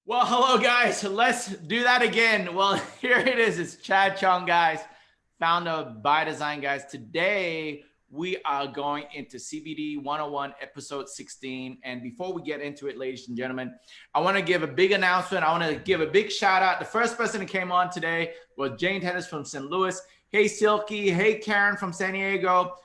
Well, hello guys. Let's do that again. Well, here it is. It's Chad Chung, guys, founder of ByDzyne, guys. Today we are going into CBD 101, episode 16. And before we get into it, ladies and gentlemen, I want to give a big announcement. I want to give a big shout out. The first person that came on today was Jane Tennis from St. Louis. Hey, Silky. Hey, Karen from San Diego.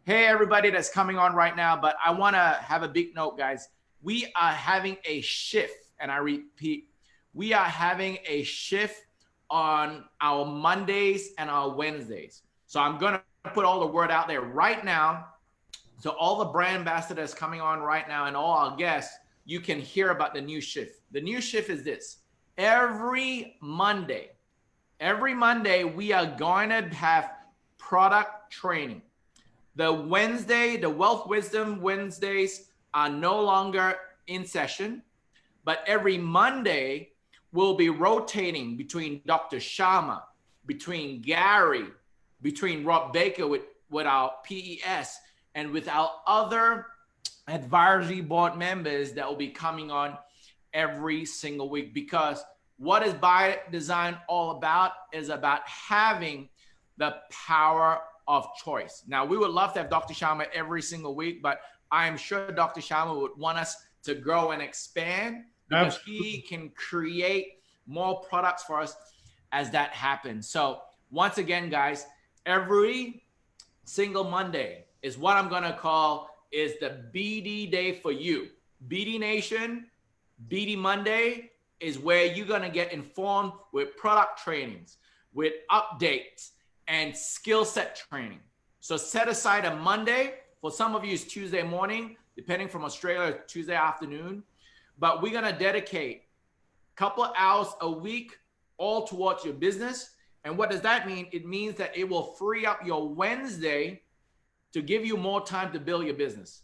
Hey, everybody that's coming on right now. But I want to have a big note, guys. We are having a shift. And I repeat, we are having a shift on our Mondays and our Wednesdays. So I'm going to put all the word out there right now. So all the brand ambassadors coming on right now and all our guests, you can hear about the new shift. The new shift is this. Every Monday, we are going to have product training. The Wealth Wisdom Wednesdays are no longer in session. But every Monday, we'll be rotating between Dr. Sharma, between Gary, between Rob Baker with our PES, and with our other advisory board members that will be coming on every single week. Because what is ByDzyne all about is about having the power of choice. Now, we would love to have Dr. Sharma every single week, but I'm sure Dr. Sharma would want us to grow and expand, because he can create more products for us as that happens. So once again, guys, every single Monday is what I'm going to call is the BD day for you. BD Nation, BD Monday is where you're going to get informed with product trainings, with updates and skill set training. So set aside a Monday. For some of you, it's Tuesday morning, depending from Australia, Tuesday afternoon. But we're going to dedicate a couple of hours a week all towards your business. And what does that mean? It means that it will free up your Wednesday to give you more time to build your business.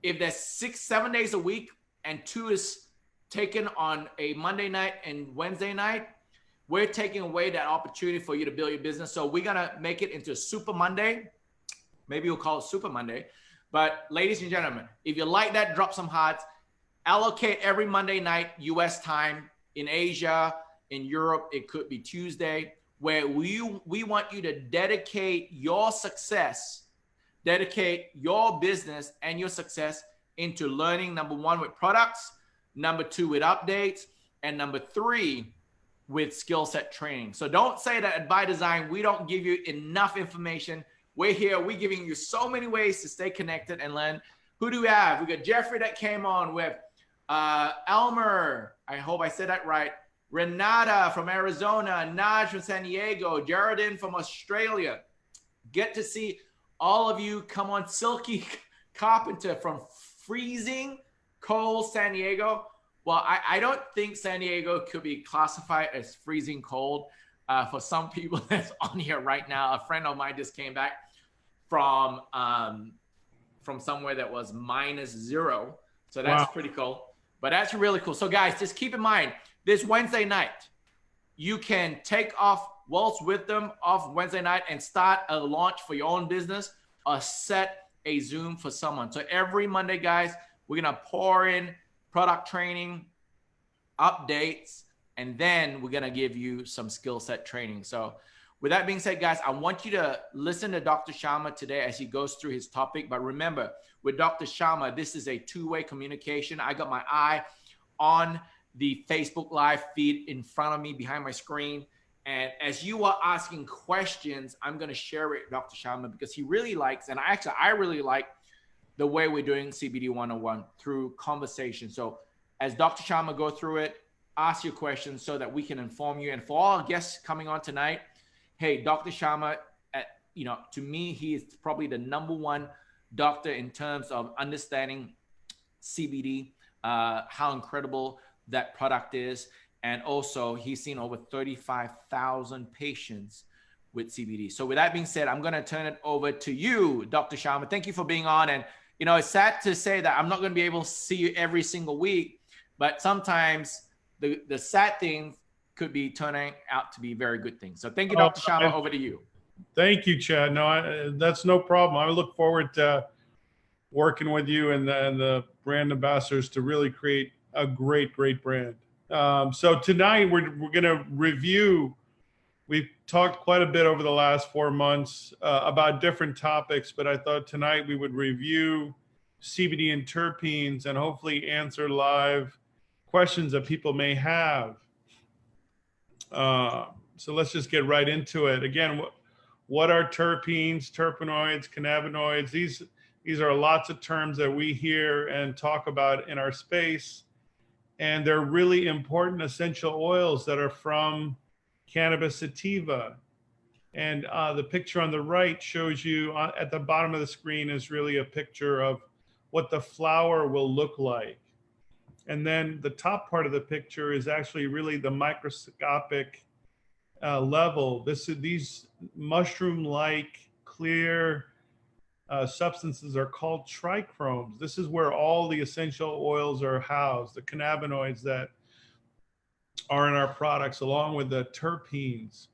If there's 6-7 days a week and 2 is taken on a Monday night and Wednesday night, we're taking away that opportunity for you to build your business. So we're going to make it into a Super Monday. Maybe we'll call it Super Monday. But ladies and gentlemen, if you like that, drop some hearts. Allocate every Monday night, US time. In Asia, in Europe, it could be Tuesday, where we want you to dedicate your success, dedicate your business and your success into learning, number 1, with products, number 2, with updates, and number 3, with skill set training. So don't say that at ByDzyne, we don't give you enough information. We're here. We're giving you so many ways to stay connected and learn. Who do we have? We got Jeffrey that came on with Elmer, I hope I said that right. Renata from Arizona, Naj from San Diego, Jaredin from Australia. Get to see all of you come on. Silky Carpenter from freezing cold San Diego. Well, I don't think San Diego could be classified as freezing cold for some people that's on here right now. A friend of mine just came back from somewhere that was -0. So that's pretty cool. But that's really cool. So guys, just keep in mind, this Wednesday night, you can take off Waltz with them off Wednesday night and start a launch for your own business or set a Zoom for someone. So every Monday, guys, we're going to pour in product training, updates, and then we're going to give you some skill set training. So with that being said, guys, I want you to listen to Dr. Sharma today as he goes through his topic. But remember, with Dr. Sharma, this is a two-way communication. I got my eye on the Facebook Live feed in front of me behind my screen. And as you are asking questions, I'm going to share it with Dr. Sharma because he really likes, and I really like the way we're doing CBD 101 through conversation. So as Dr. Sharma go through it, ask your questions so that we can inform you. And for all our guests coming on tonight, hey, Dr. Sharma, to me, he is probably the #1 doctor in terms of understanding CBD, how incredible that product is. And also, he's seen over 35,000 patients with CBD. So with that being said, I'm going to turn it over to you, Dr. Sharma. Thank you for being on. And, it's sad to say that I'm not going to be able to see you every single week, but sometimes the sad thing could be turning out to be very good things. So thank you, Dr. Sharma. Over to you. Thank you, Chad. No, that's no problem. I look forward to working with you and the brand ambassadors to really create a great brand. So tonight we're going to review. We've talked quite a bit over the last 4 months about different topics, but I thought tonight we would review CBD and terpenes and hopefully answer live questions that people may have. So let's just get right into it. Again, what are terpenes, terpenoids, cannabinoids? These are lots of terms that we hear and talk about in our space. And they're really important essential oils that are from cannabis sativa. And the picture on the right shows you at the bottom of the screen is really a picture of what the flower will look like. And then the top part of the picture is actually really the microscopic level. These mushroom-like clear substances are called trichromes. This is where all the essential oils are housed, the cannabinoids that are in our products, along with the terpenes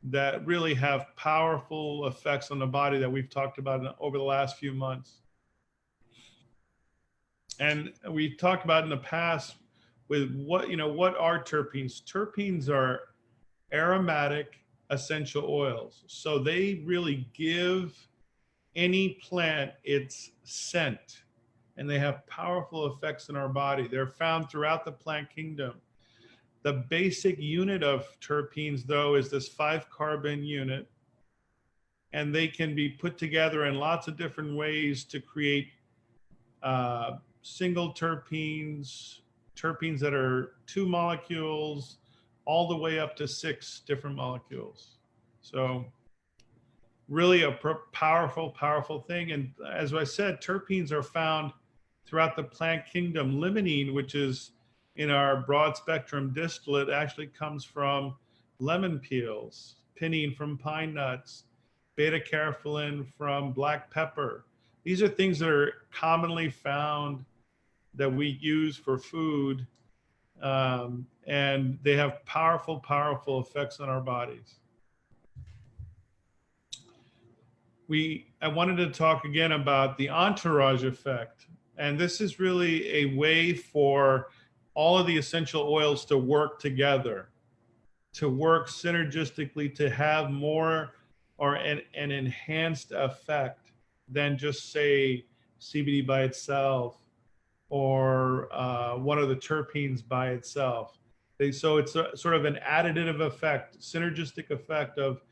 that really have powerful effects on the body that we've talked about over the last few months. And we've talked about in the past with what are terpenes? Terpenes are aromatic essential oils. So they really give any plant its scent, and they have powerful effects in our body. They're found throughout the plant kingdom. The basic unit of terpenes, though, is this 5-carbon unit, and they can be put together in lots of different ways to create single terpenes, terpenes that are 2 molecules, all the way up to 6 different molecules. So really a powerful thing. And as I said, terpenes are found throughout the plant kingdom. Limonene, which is in our broad spectrum distillate, actually comes from lemon peels, pinene from pine nuts, beta-carotene from black pepper. These are things that are commonly found that we use for food, and they have powerful effects on our bodies. I wanted to talk again about the entourage effect. And this is really a way for all of the essential oils to work together, to work synergistically, to have more or an enhanced effect than just, say, CBD by itself or one of the terpenes by itself. So it's sort of an additive effect, synergistic effect of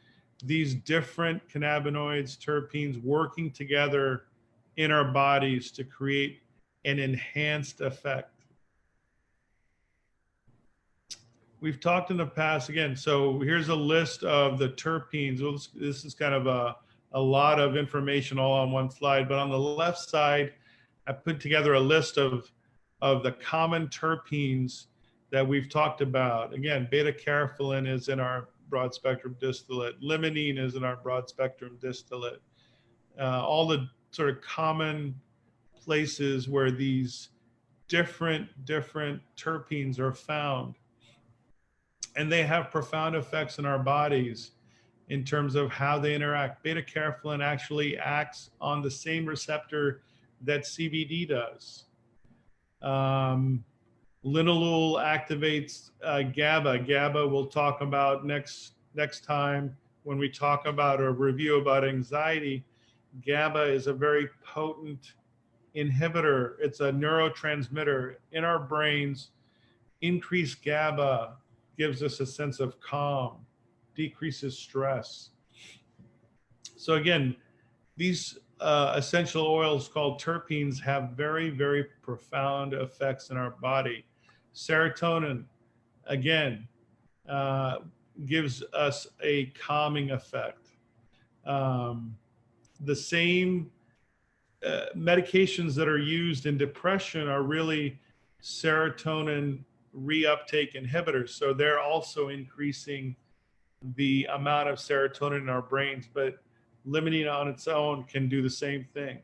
these different cannabinoids, terpenes working together in our bodies to create an enhanced effect. We've talked in the past, again, so here's a list of the terpenes. Well, this is kind of a lot of information all on one slide, but on the left side, I put together a list of the common terpenes that we've talked about. Again, beta-carotene is in our broad spectrum distillate. Limonene is in our broad spectrum distillate. All the sort of common places where these different terpenes are found. And they have profound effects in our bodies in terms of how they interact. Beta-carotene actually acts on the same receptor that CBD does. Linalool activates GABA. GABA we'll talk about next time when we talk about or review about anxiety. GABA is a very potent inhibitor. It's a neurotransmitter in our brains. Increased GABA gives us a sense of calm, decreases stress. So again, these essential oils called terpenes have very profound effects in our body. Serotonin, again, gives us a calming effect. The same medications that are used in depression are really serotonin reuptake inhibitors. So they're also increasing the amount of serotonin in our brains, but limonene on its own can do the same thing.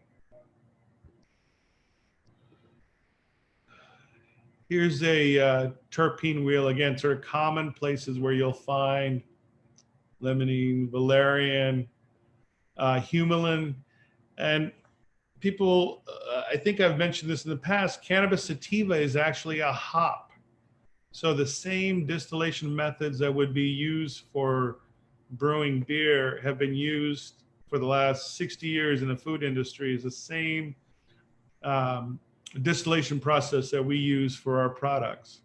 Here's a terpene wheel, again, sort of common places where you'll find limonene, valerian, humulin. And people, I think I've mentioned this in the past, cannabis sativa is actually a hop. So the same distillation methods that would be used for brewing beer have been used for the last 60 years in the food industry. Is the same um, distillation process that we use for our products.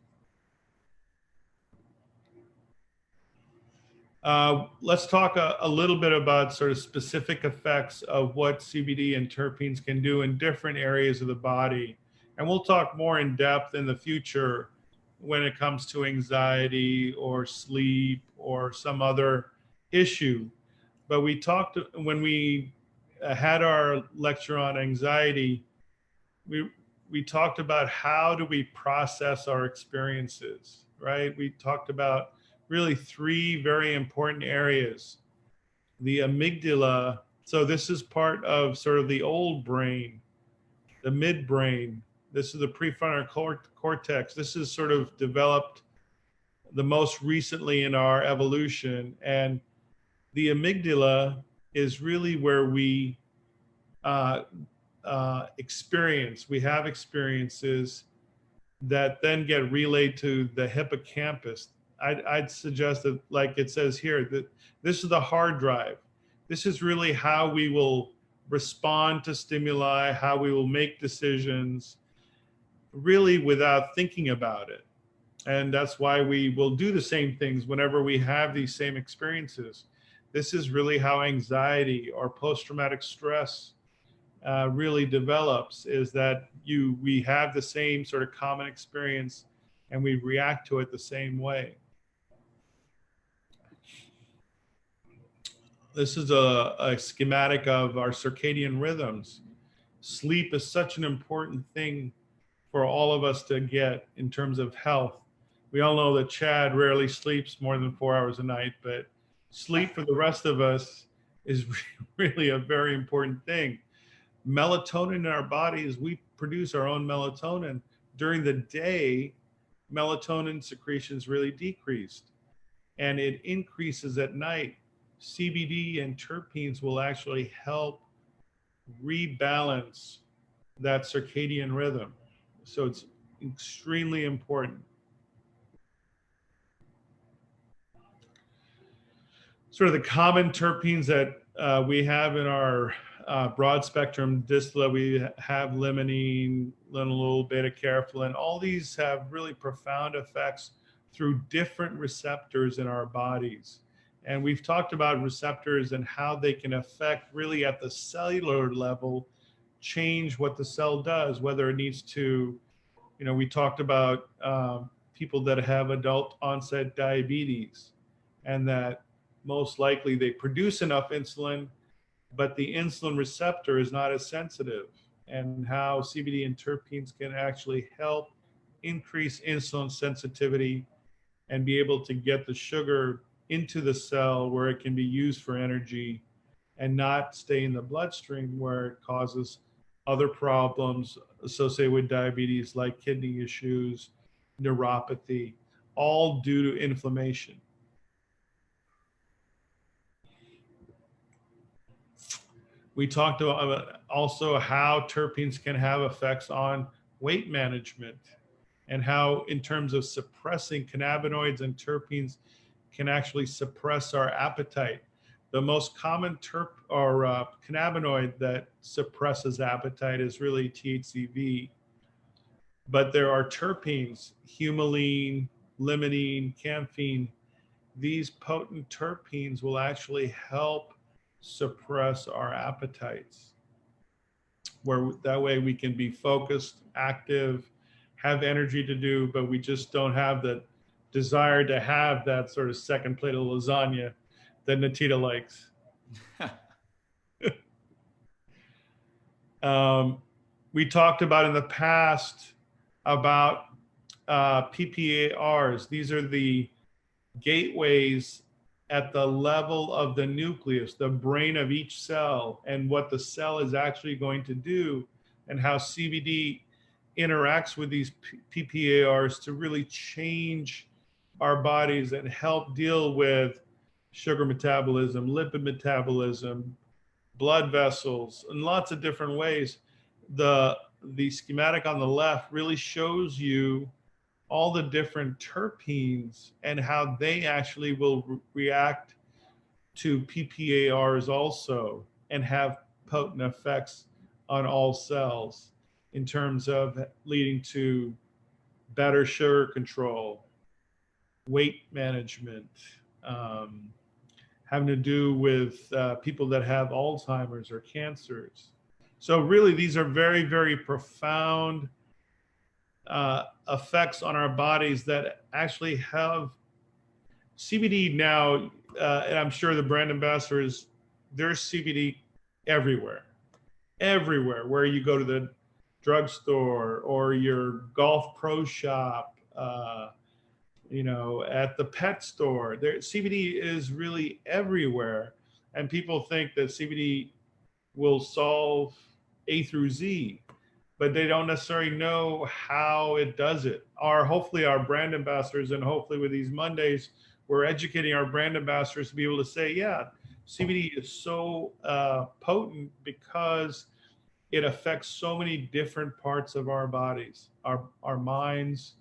Let's talk a little bit about sort of specific effects of what CBD and terpenes can do in different areas of the body. And we'll talk more in depth in the future when it comes to anxiety or sleep or some other issue. But we talked, when we had our lecture on anxiety, we talked about how do we process our experiences, right? We talked about really three very important areas. The amygdala, so this is part of sort of the old brain, the midbrain. This is the prefrontal cortex. This is sort of developed the most recently in our evolution. And the amygdala is really where we experience. We have experiences that then get relayed to the hippocampus. I'd suggest that, like it says here, that this is the hard drive. This is really how we will respond to stimuli, how we will make decisions, really without thinking about it. And that's why we will do the same things whenever we have these same experiences. This is really how anxiety or post-traumatic stress really develops, is that we have the same sort of common experience and we react to it the same way. This is a schematic of our circadian rhythms. Sleep is such an important thing for all of us to get in terms of health. We all know that Chad rarely sleeps more than 4 hours a night, but sleep for the rest of us is really a very important thing. Melatonin in our bodies, we produce our own melatonin. During the day, melatonin secretion is really decreased and it increases at night. CBD and terpenes will actually help rebalance that circadian rhythm. So it's extremely important. Sort of the common terpenes that we have in our broad spectrum distillate, we have limonene, linalool, beta-carotene. All these have really profound effects through different receptors in our bodies. And we've talked about receptors and how they can affect, really at the cellular level, change what the cell does, whether it needs to, we talked about people that have adult onset diabetes, and that most likely they produce enough insulin, but the insulin receptor is not as sensitive, and how CBD and terpenes can actually help increase insulin sensitivity and be able to get the sugar into the cell where it can be used for energy and not stay in the bloodstream where it causes other problems associated with diabetes, like kidney issues, neuropathy, all due to inflammation. We talked about also how terpenes can have effects on weight management, and how, in terms of suppressing cannabinoids and terpenes, can actually suppress our appetite. The most common cannabinoid that suppresses appetite is really THCV. But there are terpenes, humulene, limonene, camphene. These potent terpenes will actually help suppress our appetites, where that way we can be focused, active, have energy to do, but we just don't have the desire to have that sort of second plate of lasagna that Natita likes. We talked about in the past about PPARs. These are the gateways at the level of the nucleus, the brain of each cell, and what the cell is actually going to do, and how CBD interacts with these PPARs to really change our bodies and help deal with sugar metabolism, lipid metabolism, blood vessels, in lots of different ways. The schematic on the left really shows you all the different terpenes and how they actually will react to PPARs also and have potent effects on all cells in terms of leading to better sugar control, weight management, having to do with people that have Alzheimer's or cancers. So really, these are very, very profound effects on our bodies that actually have CBD now, and I'm sure the brand ambassadors, there's CBD everywhere, everywhere, where you go to the drugstore or your golf pro shop, at the pet store. CBD is really everywhere. And people think that CBD will solve A through Z, but they don't necessarily know how it does it. Hopefully our brand ambassadors, and hopefully with these Mondays, we're educating our brand ambassadors to be able to say, yeah, CBD is so potent because it affects so many different parts of our bodies, our minds,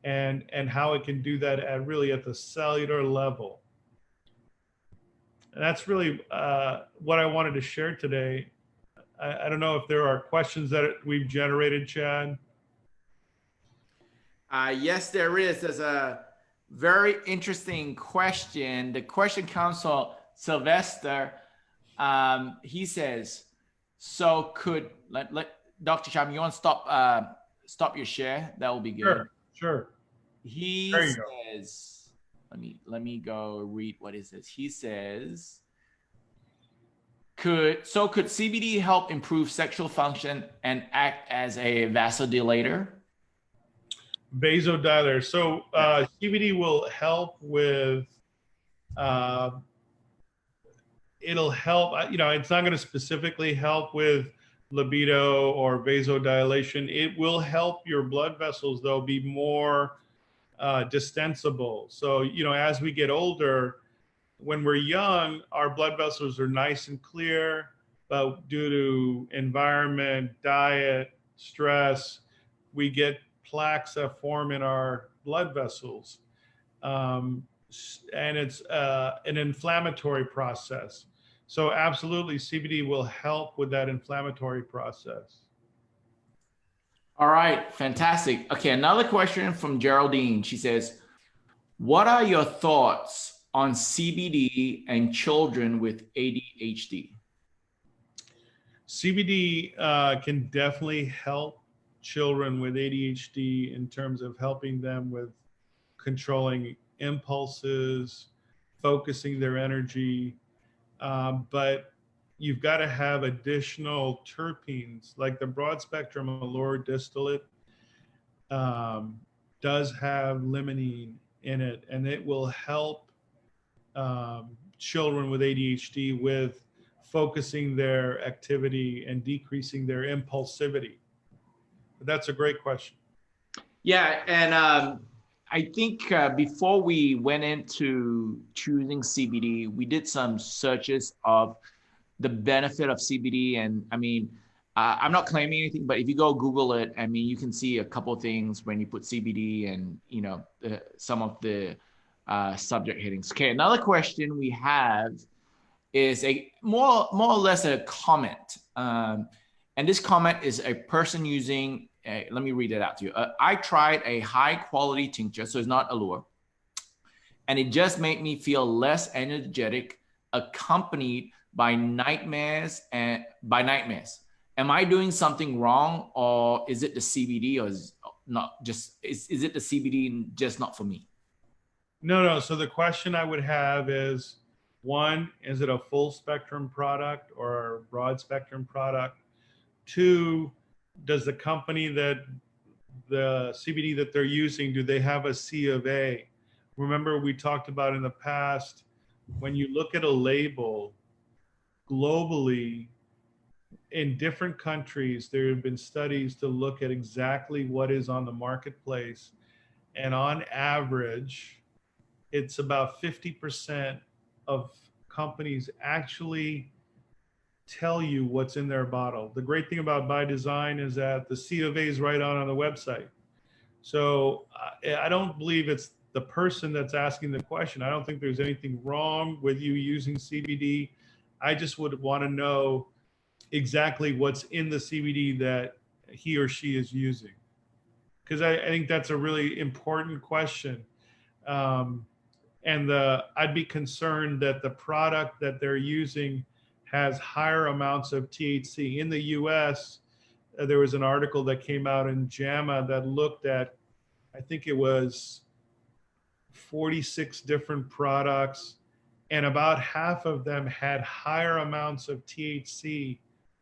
and how it can do that at the cellular level. And that's really what I wanted to share today. I don't know if there are questions that we've generated, Chad. Yes, there is. There's a very interesting question. The question comes from Sylvester. He says, so could, let Dr. Sharma, you want to stop your share? That will be good. Sure. He says, let me go read what it says. He says, could CBD help improve sexual function and act as a vasodilator? Vasodilator. So CBD will help with, it'll help, it's not going to specifically help with libido or vasodilation. It will help your blood vessels, though, be more distensible. So, as we get older, when we're young, our blood vessels are nice and clear, but due to environment, diet, stress, we get plaques that form in our blood vessels. And it's an inflammatory process. So absolutely, CBD will help with that inflammatory process. All right, fantastic. Okay, another question from Geraldine. She says, what are your thoughts on CBD and children with ADHD? CBD can definitely help children with ADHD in terms of helping them with controlling impulses, focusing their energy. But you've got to have additional terpenes, like the broad spectrum ALLUR distillate does have limonene in it, and it will help children with ADHD with focusing their activity and decreasing their impulsivity. That's a great question. Yeah, and I think before we went into choosing CBD, we did some searches of the benefit of CBD. And I mean, I'm not claiming anything, but if you go Google it, I mean, you can see a couple of things when you put CBD and, some of the subject headings. Okay, another question we have is a more or less a comment. And this comment is a person using, let me read it out to you. I tried a high quality tincture, so it's not ALLUR, and it just made me feel less energetic, accompanied by nightmares. Am I doing something wrong, or is it the CBD, or is it the CBD just not for me? No. So the question I would have is, one, is it a full spectrum product or a broad spectrum product? Two, does the company that the CBD that they're using, do they have a C of A? Remember, we talked about in the past, when you look at a label globally, in different countries, there have been studies to look at exactly what is on the marketplace. And on average, it's about 50% of companies actually tell you what's in their bottle. The great thing about ByDzyne is that the C of A is right on the website. So I don't believe it's the person that's asking the question. I don't think there's anything wrong with you using CBD. I just would want to know exactly what's in the CBD that he or she is using, because I think that's a really important question. And I'd be concerned that the product that they're using has higher amounts of THC. In the US, there was an article that came out in JAMA that looked at, I think it was 46 different products, and about half of them had higher amounts of THC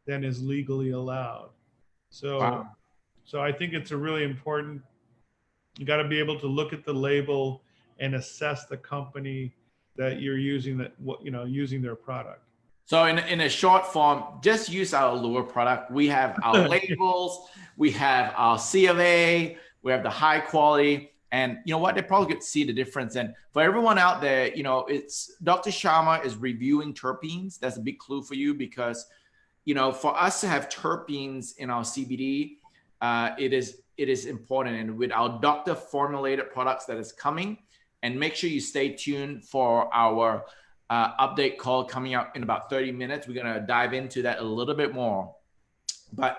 than is legally allowed. So, Wow. so I think it's a really important, you got to be able to look at the label and assess the company that you're using, that what using their product. So in a short form, just use our ALLUR product. We have our labels, we have our C of A, we have the high quality, and you know what? They probably could see the difference. And for everyone out there, it's Dr. Sharma is reviewing terpenes. That's a big clue for you, because for us to have terpenes in our CBD, it is important. And with our doctor formulated products that is coming, and make sure you stay tuned for our update call coming out in about 30 minutes. We're going to dive into that a little bit more. But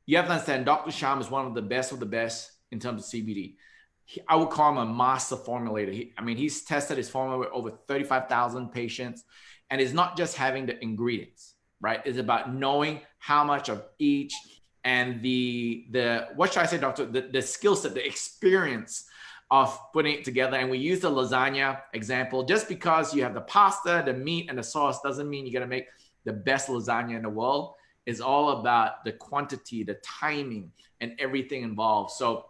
you have to understand, Dr. Sharma is one of the best in terms of CBD. I would call him a master formulator. He's tested his formula with over 35,000 patients. And it's not just having the ingredients, right? It's about knowing how much of each, and the what should I say, doctor? The skill set, the experience of putting it together. And we use the lasagna example. Just because you have the pasta, the meat, and the sauce doesn't mean you're going to make the best lasagna in the world. It's all about the quantity, the timing, and everything involved. So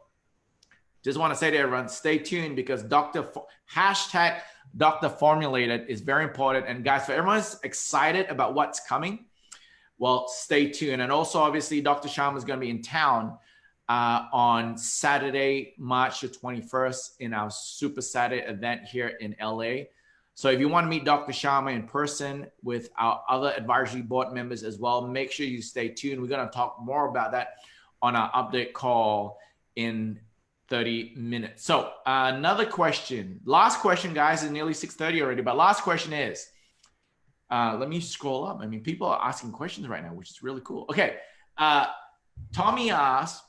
just want to say to everyone, stay tuned, because hashtag Dr. Formulated is very important. And guys, for everyone who's excited about what's coming, well, stay tuned. And also, obviously, Dr. Sharma is going to be in town on Saturday, March the 21st, in our Super Saturday event here in LA. So if you want to meet Dr. Sharma in person with our other advisory board members as well, make sure you stay tuned. We're going to talk more about that on our update call in 30 minutes. So another question, last question, guys. It's nearly 6:30 already, but last question is, let me scroll up. People are asking questions right now, which is really cool. Okay. Tommy asked,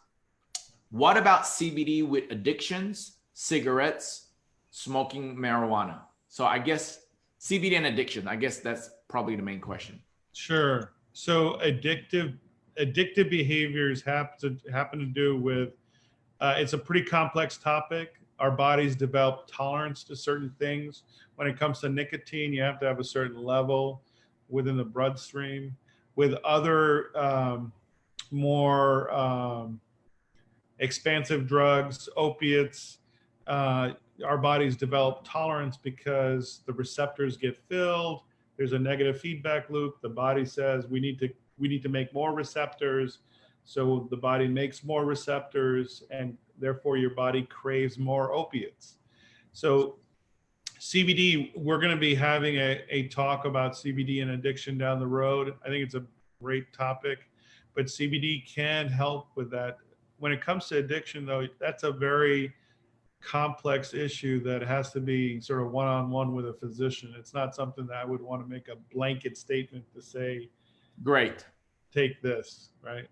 what about CBD with addictions, cigarettes, smoking marijuana? So I guess CBD and addiction, I guess that's probably the main question. Sure. So addictive behaviors happen to do with, it's a pretty complex topic. Our bodies develop tolerance to certain things. When it comes to nicotine, you have to have a certain level within the bloodstream. With other more expansive drugs, opiates, our bodies develop tolerance because the receptors get filled. There's a negative feedback loop. The body says we need to make more receptors. So the body makes more receptors, and therefore your body craves more opiates. So CBD, we're going to be having a talk about CBD and addiction down the road. I think it's a great topic, but CBD can help with that. When it comes to addiction, though, that's a very complex issue that has to be sort of one-on-one with a physician. It's not something that I would want to make a blanket statement to say, great, take this, right?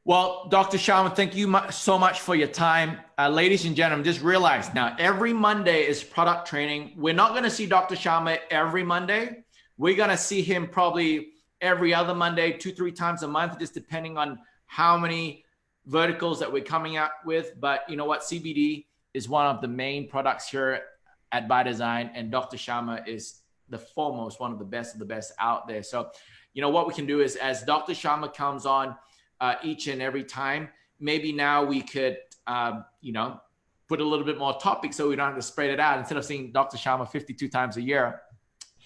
Well, Dr. Sharma, thank you so much for your time. Ladies and gentlemen, just realize now every Monday is product training. We're not going to see Dr. Sharma every Monday. We're going to see him probably every other Monday, 2-3 times a month, just depending on how many verticals that we're coming out with. But you know what? CBD is one of the main products here at ByDzyne, and Dr. Sharma is the foremost, one of the best out there. So, you know what we can do is, as Dr. Sharma comes on each and every time, maybe now we could, put a little bit more topics so we don't have to spread it out. Instead of seeing Dr. Sharma 52 times a year,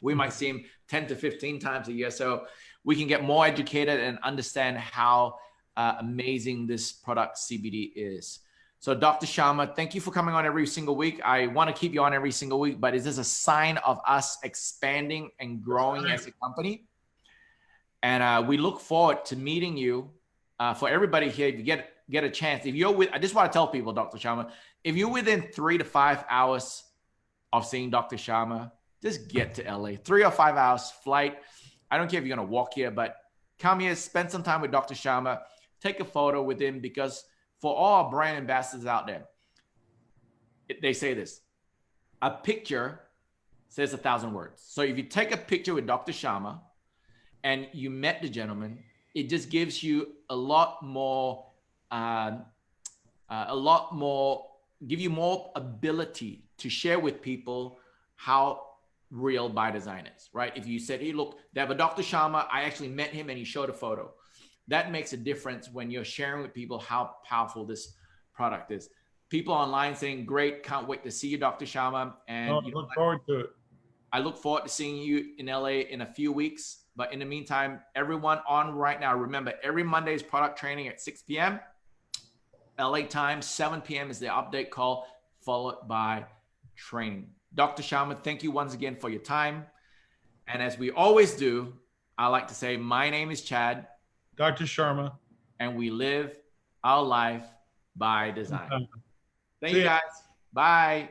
we might see him 10 to 15 times a year. So we can get more educated and understand how amazing this product CBD is. So Dr. Sharma, thank you for coming on every single week. I want to keep you on every single week, but is this a sign of us expanding and growing as a company? And we look forward to meeting you. For everybody here, if you get get a chance, if you're with, I just want to tell people, Dr. Sharma, if you're within 3 to 5 hours of seeing Dr. Sharma, just get to LA. 3 or 5 hours flight. I don't care if you're going to walk here, but come here, spend some time with Dr. Sharma, take a photo with him, because for all our brand ambassadors out there, they say this: a picture says 1,000 words. So if you take a picture with Dr. Sharma and you met the gentleman, it just gives you a lot more, give you more ability to share with people how real ByDzyne is, right? If you said, hey, look, they have a Dr. Sharma, I actually met him and he showed a photo. That makes a difference when you're sharing with people how powerful this product is. People online saying, great, can't wait to see you, Dr. Sharma. And I look forward to it. I look forward to seeing you in LA in a few weeks. But in the meantime, everyone on right now, remember, every Monday is product training at 6 p.m. LA time, 7 p.m. is the update call, followed by training. Dr. Sharma, thank you once again for your time. And as we always do, I like to say, my name is Chad. Dr. Sharma. And we live our life by design. Thank you, ya. guys. Bye.